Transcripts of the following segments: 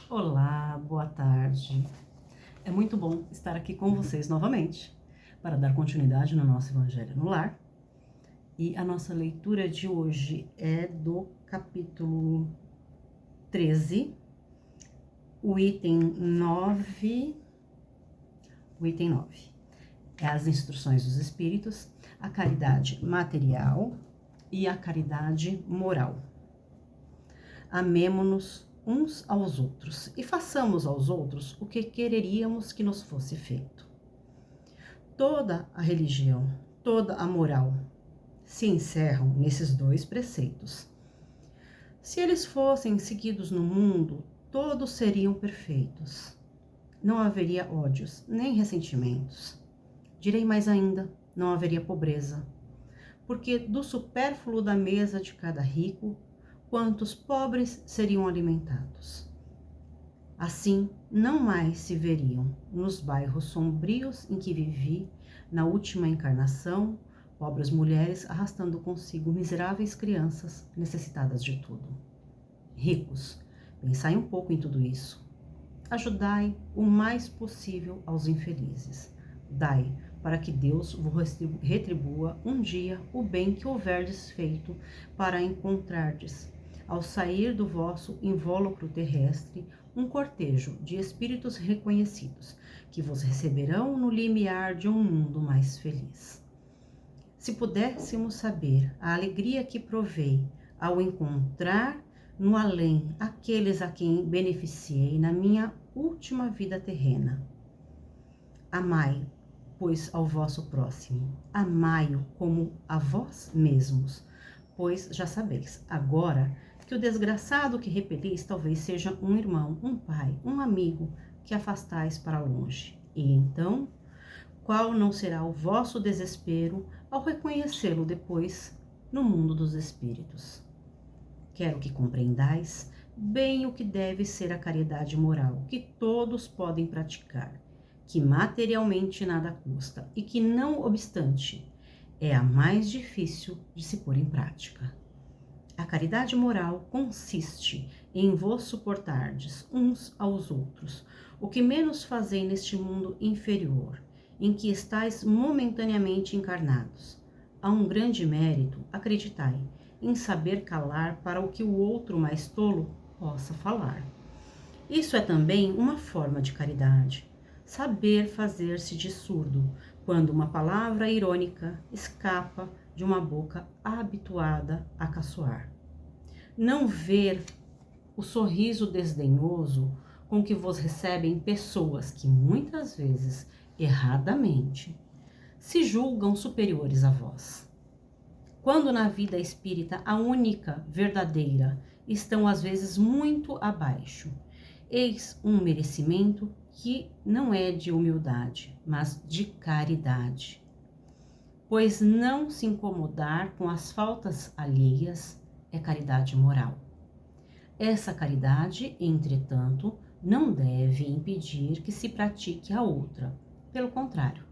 Olá, boa tarde. É muito bom estar aqui com vocês novamente para dar continuidade no nosso Evangelho no Lar. E a nossa leitura de hoje é do capítulo 13, o item 9. O item 9 é as instruções dos Espíritos, a caridade material e a caridade moral. Amemo-nos uns aos outros e façamos aos outros o que quereríamos que nos fosse feito. Toda a religião, toda a moral se encerram nesses dois preceitos. Se eles fossem seguidos no mundo, todos seriam perfeitos. Não haveria ódios, nem ressentimentos. Direi mais ainda, não haveria pobreza, porque do supérfluo da mesa de cada rico, quantos pobres seriam alimentados. Assim, não mais se veriam, nos bairros sombrios em que vivi, na última encarnação, pobres mulheres arrastando consigo miseráveis crianças necessitadas de tudo. Ricos, pensai um pouco em tudo isso. Ajudai o mais possível aos infelizes. Dai para que Deus vos retribua um dia o bem que houverdes feito para encontrardes, ao sair do vosso invólucro terrestre, um cortejo de espíritos reconhecidos, que vos receberão no limiar de um mundo mais feliz. Se pudéssemos saber a alegria que provei ao encontrar no além aqueles a quem beneficiei na minha última vida terrena. Amai, pois, ao vosso próximo, amai-o como a vós mesmos, pois já sabeis, agora, que o desgraçado que repelis talvez seja um irmão, um pai, um amigo que afastais para longe. E então, qual não será o vosso desespero ao reconhecê-lo depois no mundo dos espíritos? Quero que compreendais bem o que deve ser a caridade moral, que todos podem praticar, que materialmente nada custa e que, não obstante, é a mais difícil de se pôr em prática. A caridade moral consiste em vos suportardes uns aos outros, o que menos fazei neste mundo inferior, em que estáis momentaneamente encarnados. Há um grande mérito, acreditai, em saber calar para o que o outro mais tolo possa falar. Isso é também uma forma de caridade, saber fazer-se de surdo quando uma palavra irônica escapa de uma boca habituada a caçoar. Não ver o sorriso desdenhoso com que vos recebem pessoas que muitas vezes, erradamente, se julgam superiores a vós. Quando na vida espírita a única, verdadeira, estão às vezes muito abaixo, eis um merecimento que não é de humildade, mas de caridade. Pois não se incomodar com as faltas alheias é caridade moral. Essa caridade, entretanto, não deve impedir que se pratique a outra. Pelo contrário,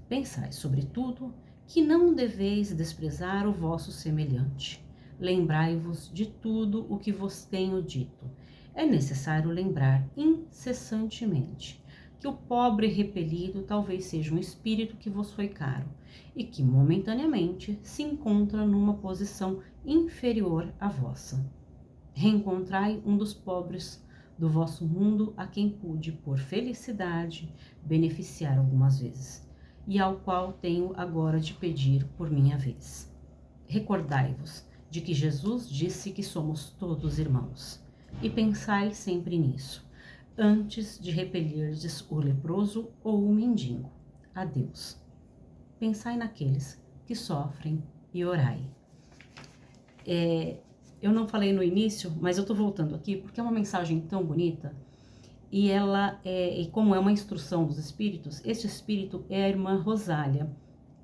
pensai, sobretudo, que não deveis desprezar o vosso semelhante. Lembrai-vos de tudo o que vos tenho dito. É necessário lembrar incessantemente que o pobre repelido talvez seja um espírito que vos foi caro e que momentaneamente se encontra numa posição inferior à vossa. Reencontrai um dos pobres do vosso mundo a quem pude, por felicidade, beneficiar algumas vezes, e ao qual tenho agora de pedir por minha vez. Recordai-vos de que Jesus disse que somos todos irmãos, e pensai sempre nisso, antes de repelirdes o leproso ou o mendigo. Adeus. Pensai naqueles que sofrem e orai. Eu não falei no início, mas eu tô voltando aqui porque é uma mensagem tão bonita e e como é uma instrução dos espíritos, este espírito é a irmã Rosália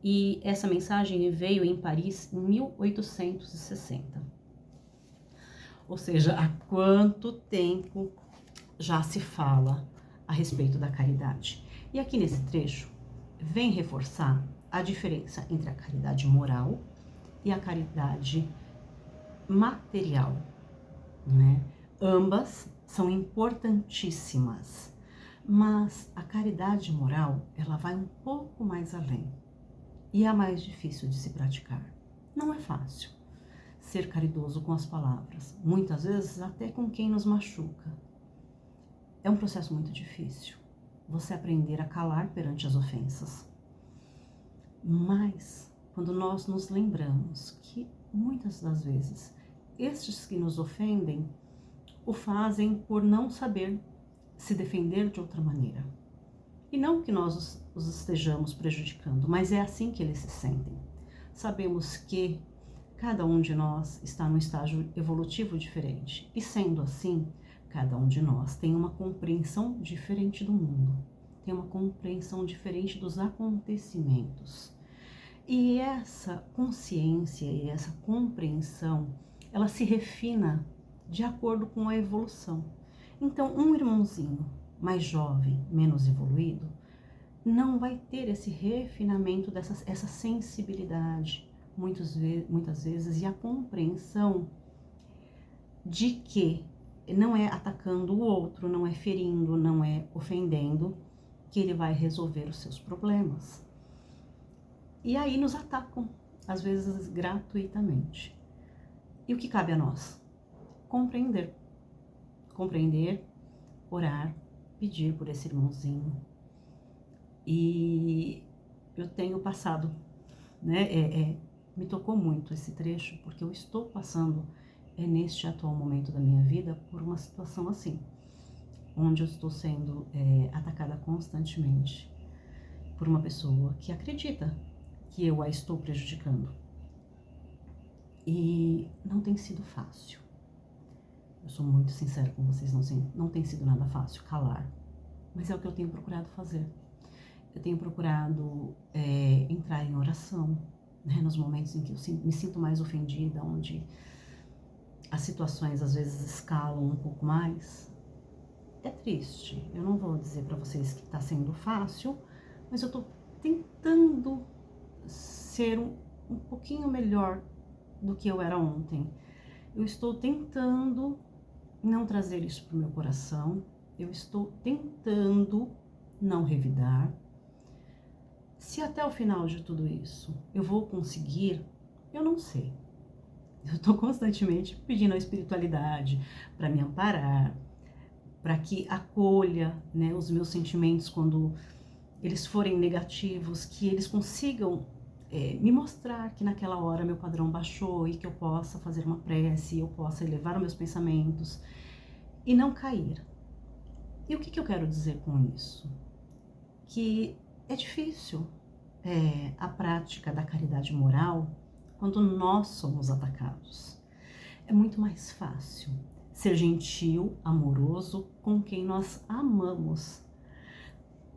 e essa mensagem veio em Paris em 1860. Ou seja, há quanto tempo já se fala a respeito da caridade. E aqui nesse trecho vem reforçar a diferença entre a caridade moral e a caridade material, né? Ambas são importantíssimas, mas a caridade moral, ela vai um pouco mais além e é a mais difícil de se praticar. Não é fácil ser caridoso com as palavras, muitas vezes até com quem nos machuca. É um processo muito difícil, você aprender a calar perante as ofensas. Mas, quando nós nos lembramos que, muitas das vezes, estes que nos ofendem, o fazem por não saber se defender de outra maneira. E não que nós os estejamos prejudicando, mas é assim que eles se sentem. Sabemos que cada um de nós está num estágio evolutivo diferente. E sendo assim, cada um de nós tem uma compreensão diferente do mundo. Tem uma compreensão diferente dos acontecimentos. E essa consciência e essa compreensão, ela se refina de acordo com a evolução. Então, um irmãozinho mais jovem, menos evoluído, não vai ter esse refinamento, essa sensibilidade, muitas vezes, e a compreensão de que não é atacando o outro, não é ferindo, não é ofendendo, que ele vai resolver os seus problemas. E aí nos atacam, às vezes gratuitamente. E o que cabe a nós? Compreender. Compreender, orar, pedir por esse irmãozinho. E eu tenho passado, né? Me tocou muito esse trecho, porque eu estou passando, neste atual momento da minha vida, por uma situação assim, onde eu estou sendo atacada constantemente por uma pessoa que acredita que eu a estou prejudicando. E não tem sido fácil. Eu sou muito sincera com vocês, não tem sido nada fácil calar. Mas é o que eu tenho procurado fazer. Eu tenho procurado entrar em oração, né, nos momentos em que eu me sinto mais ofendida, onde as situações às vezes escalam um pouco mais. É triste, eu não vou dizer para vocês que está sendo fácil, mas eu estou tentando ser um pouquinho melhor do que eu era ontem. Eu estou tentando não trazer isso para o meu coração, eu estou tentando não revidar. Se até o final de tudo isso eu vou conseguir, eu não sei. Eu estou constantemente pedindo à espiritualidade para me amparar, para que acolha, né, os meus sentimentos quando eles forem negativos, que eles consigam me mostrar que naquela hora meu padrão baixou e que eu possa fazer uma prece, eu possa elevar os meus pensamentos e não cair. E o que eu quero dizer com isso? Que é difícil a prática da caridade moral quando nós somos atacados. É muito mais fácil ser gentil, amoroso com quem nós amamos.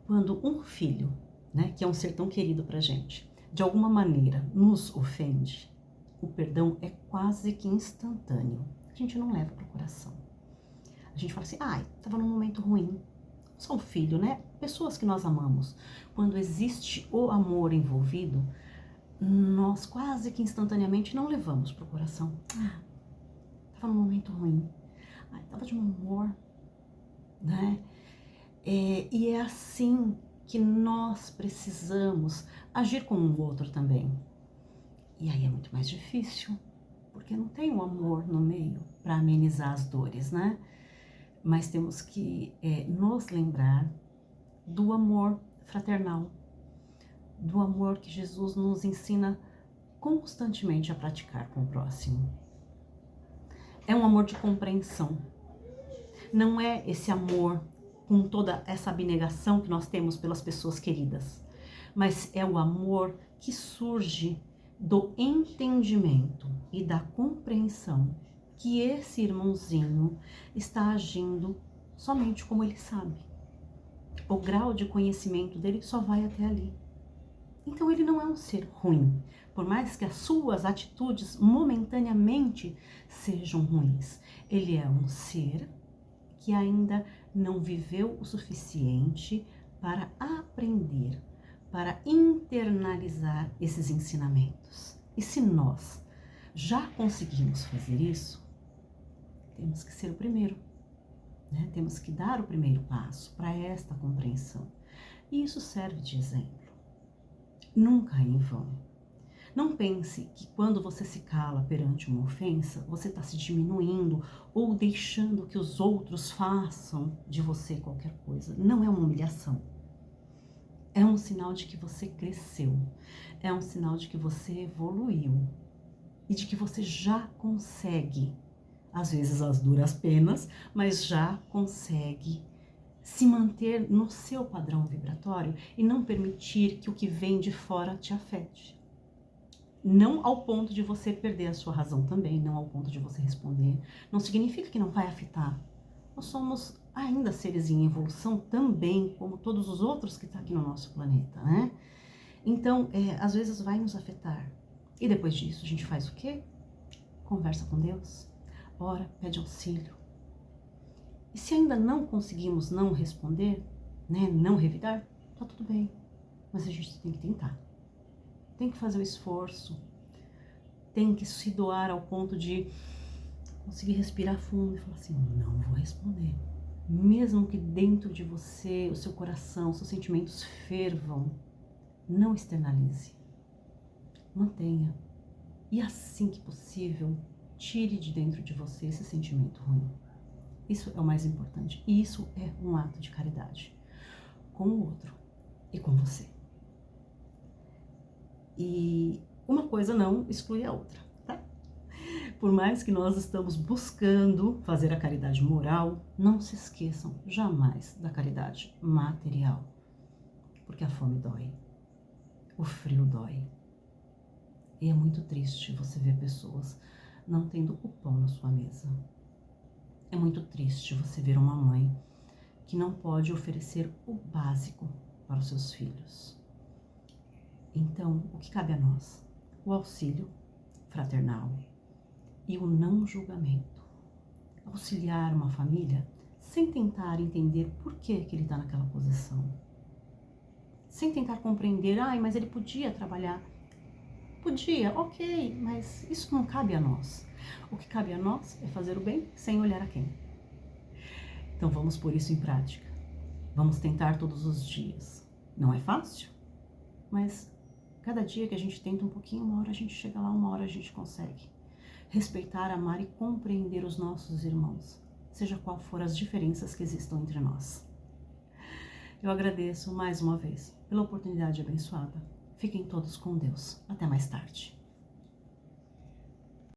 Quando um filho, né, que é um ser tão querido pra gente, de alguma maneira nos ofende, o perdão é quase que instantâneo. A gente não leva pro coração. A gente fala assim, tava num momento ruim. Só um filho, né? Pessoas que nós amamos. Quando existe o amor envolvido, nós quase que instantaneamente não levamos pro coração. Tava num momento ruim. Tava de mau humor, né? E é assim que nós precisamos agir com o outro também. E aí é muito mais difícil, porque não tem o amor no meio para amenizar as dores, né? Mas temos que nos lembrar do amor fraternal, do amor que Jesus nos ensina constantemente a praticar com o próximo. É um amor de compreensão. Não é esse amor com toda essa abnegação que nós temos pelas pessoas queridas, mas é o amor que surge do entendimento e da compreensão que esse irmãozinho está agindo somente como ele sabe. O grau de conhecimento dele só vai até ali. Então ele não é um ser ruim, por mais que as suas atitudes momentaneamente sejam ruins. Ele é um ser que ainda não viveu o suficiente para aprender, para internalizar esses ensinamentos. E se nós já conseguimos fazer isso, temos que ser o primeiro, né? Temos que dar o primeiro passo para esta compreensão. E isso serve de exemplo. Nunca é em vão. Não pense que quando você se cala perante uma ofensa, você está se diminuindo ou deixando que os outros façam de você qualquer coisa. Não é uma humilhação. É um sinal de que você cresceu. É um sinal de que você evoluiu. E de que você já consegue, às vezes às duras penas, mas já consegue se manter no seu padrão vibratório e não permitir que o que vem de fora te afete. Não ao ponto de você perder a sua razão também, não ao ponto de você responder. Não significa que não vai afetar. Nós somos ainda seres em evolução também, como todos os outros que estão aqui no nosso planeta, né? Então, às vezes vai nos afetar. E depois disso, a gente faz o quê? Conversa com Deus, ora, pede auxílio. E se ainda não conseguimos não responder, né, não revidar, tá tudo bem. Mas a gente tem que tentar. Tem que fazer o esforço, tem que se doar ao ponto de conseguir respirar fundo e falar assim, não vou responder. Mesmo que dentro de você, o seu coração, os seus sentimentos fervam, não externalize. Mantenha. E assim que possível, tire de dentro de você esse sentimento ruim. Isso é o mais importante. E isso é um ato de caridade com o outro e com você. E uma coisa não exclui a outra, tá? Por mais que nós estamos buscando fazer a caridade moral, não se esqueçam jamais da caridade material. Porque a fome dói, o frio dói. E é muito triste você ver pessoas não tendo o pão na sua mesa. É muito triste você ver uma mãe que não pode oferecer o básico para os seus filhos. Então, o que cabe a nós? O auxílio fraternal e o não julgamento. Auxiliar uma família sem tentar entender por que ele está naquela posição. Sem tentar compreender, mas ele podia trabalhar. Podia, ok, mas isso não cabe a nós. O que cabe a nós é fazer o bem sem olhar a quem. Então vamos pôr isso em prática. Vamos tentar todos os dias. Não é fácil, mas cada dia que a gente tenta um pouquinho, uma hora a gente chega lá, uma hora a gente consegue. Respeitar, amar e compreender os nossos irmãos, seja qual for as diferenças que existam entre nós. Eu agradeço mais uma vez pela oportunidade abençoada. Fiquem todos com Deus. Até mais tarde.